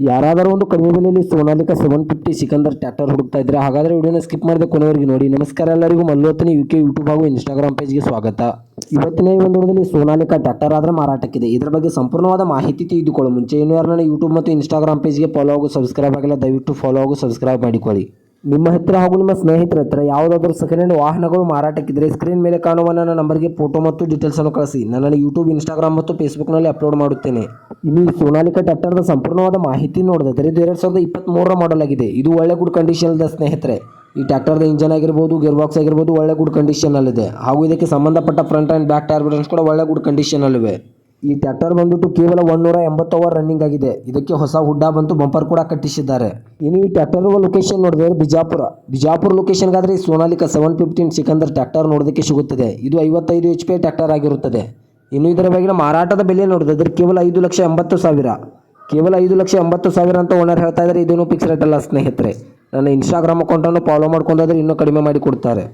ಯಾರಾದರೂ ಒಂದು ಕಡಿಮೆ ಬೆಲೆಯಲ್ಲಿ ಸೋನಾಲಿಕಾ 750 ಸಿಕಂದರ್ ಟ್ರ್ಯಾಕ್ಟರ್ ಹುಡುಕ್ತಾ ಇದ್ರೆ ಹಾಗಾದರೆ ವಿಡಿಯೋನ ಸ್ಕಿಪ್ ಮಾಡದೆ ಕೊನೆವರೆಗೆ ನೋಡಿ. ನಮಸ್ಕಾರ ಎಲ್ಲರಿಗೂ, ಮಲ್ಲೋತನಿ ಯುಕೆ ಯೂಟ್ಯೂಬ್ ಹಾಗೂ ಇನ್ಸ್ಟಾಗ್ರಾಮ್ ಪೇಜ್ಗೆ ಸ್ವಾಗತ. ಇವತ್ತಿನ ಈ ಒಂದು ವಿಡಿಯೋದಲ್ಲಿ ಸೋನಾಲಿಕಾ ಟ್ರ್ಯಾಕ್ಟರ್ ಆದರೆ ಮಾರಾಟಕ್ಕಿದೆ. ಇದರ ಬಗ್ಗೆ ಸಂಪೂರ್ಣವಾದ ಮಾಹಿತಿ ತಿಳಿದುಕೊಳ್ಳೋ ಮುಂಚೆ ಇನ್ನೂ ಯಾರು ನನ್ನ ಯೂಟ್ಯೂಬ್ ಮತ್ತು ಇನ್ಸ್ಟಾಗ್ರಾಮ್ ಪೇಜ್ಗೆ ಫಾಲೋ ಹಾಗೂ ಸಬ್ಸ್ಕ್ರೈಬ್ ಆಗಿಲ್ಲ, ದಯವಿಟ್ಟು ಫಾಲೋ ಹಾಗೂ ಸಬ್ಸ್ಕ್ರೈಬ್ ಮಾಡಿಕೊಳ್ಳಿ. ನಿಮ್ಮ ಹತ್ತಿರ ಹಾಗೂ ನಿಮ್ಮ ಸ್ನೇಹಿತರ ಹತ್ತಿರ ಯಾವುದಾದ್ರೂ ಸೆಕೆಂಡ್ ಹ್ಯಾಂಡ್ ವಾಹನಗಳು ಮಾರಾಟಕ್ಕಿದ್ರೆ ಸ್ಕ್ರೀನ್ ಮೇಲೆ ಕಾಣುವ ನನ್ನ ನಂಬರ್ಗೆ ಫೋಟೋ ಮತ್ತು ಡೀಟೇಲ್ಸ್ ಅನ್ನು ಕಳಿಸಿ. ನಾನು ಯೂಟ್ಯೂಬ್, ಇನ್ಸ್ಟಾಗ್ರಾಮ್ ಮತ್ತು ಫೇಸ್ಬುಕ್ನಲ್ಲಿ ಅಪ್ಲೋಡ್ ಮಾಡುತ್ತೇನೆ. ಇನ್ನು ಈ ಸೋನಾಲಿಕಾ ಟ್ರ್ಯಾಕ್ಟರ್ದ ಸಂಪೂರ್ಣವಾದ ಮಾಹಿತಿ ನೋಡಿದ್ರೆ ಇದು 2023 ಮಾಡೆಲ್ ಆಗಿದೆ. ಇದು ಒಳ್ಳೆ ಗುಡ್ ಕಂಡೀಷನ್ ಇದೆ ಸ್ನೇಹಿತರೆ. ಈ ಟ್ರ್ಯಾಕ್ಟರ್ದ ಇಂಜನ್ ಆಗಿರ್ಬೋದು, ಗೇರ್ ಬಾಕ್ಸ್ ಆಗಿರ್ಬೋದು ಒಳ್ಳೆ ಗುಡ್ ಕಂಡೀಷನ್ ಅಲ್ಲಿದೆ. ಹಾಗೂ ಇದಕ್ಕೆ ಸಂಬಂಧಪಟ್ಟ ಫ್ರಂಟ್ ಆ್ಯಂಡ್ ಬ್ಯಾಕ್ ಟೈರ್ ಬಿಡನ್ಸ್ ಕೂಡ ಒಳ್ಳೆ ಗುಡ್ ಕಂಡೀಷನ್ ಅಲ್ಲಿವೆ. ಈ ಟ್ರ್ಯಾಕ್ಟರ್ ಬಂದ್ಬಿಟ್ಟು ಕೇವಲ 180 ಅವರ್ ರನ್ನಿಂಗ್ ಆಗಿದೆ. ಇದಕ್ಕೆ ಹೊಸ ಹುಡ್ಡ ಬಂತು, ಬಂಪರ್ ಕೂಡ ಕಟ್ಟಿಸಿದ್ದಾರೆ. ಇನ್ನು ಈ ಟ್ರ್ಯಾಕ್ಟರ್ ಲೊಕೇಶನ್ ನೋಡಿದ್ರೆ ಬಿಜಾಪುರ ಲೊಕೇಶನ್ಗಾದ್ರೆ ಈ ಸೋನಾಲಿಕಾ 715 ಸಿಕಂದರ್ ಟ್ರ್ಯಾಕ್ಟರ್ ನೋಡೋದಕ್ಕೆ ಸಿಗುತ್ತದೆ. ಇದು 55 HP ಟ್ರ್ಯಾಕ್ಟರ್ ಆಗಿರುತ್ತದೆ. ಇನ್ನು ಇದರ ಬಗ್ಗೆ ಮಾರಾಟದ ಬೆಲೆ ನೋಡಿದ್ರೆ ಕೇವಲ 5,80,000 ಕೇವಲ 5,80,000 ಅಂತ ಓನರ್ ಹೇಳ್ತಾ ಇದ್ದಾರೆ. ಇದನ್ನು ಫಿಕ್ಸ್ ರೇಟ್ ಅಲ್ಲ ಸ್ನೇಹಿತರೆ. ನನ್ನ ಇನ್ಸ್ಟಾಗ್ರಾಮ್ ಅಕೌಂಟನ್ನು ಫಾಲೋ ಮಾಡ್ಕೊಂಡ್ರೆ ಇನ್ನೂ ಕಡಿಮೆ ಮಾಡಿ ಕೊಡ್ತಾರೆ.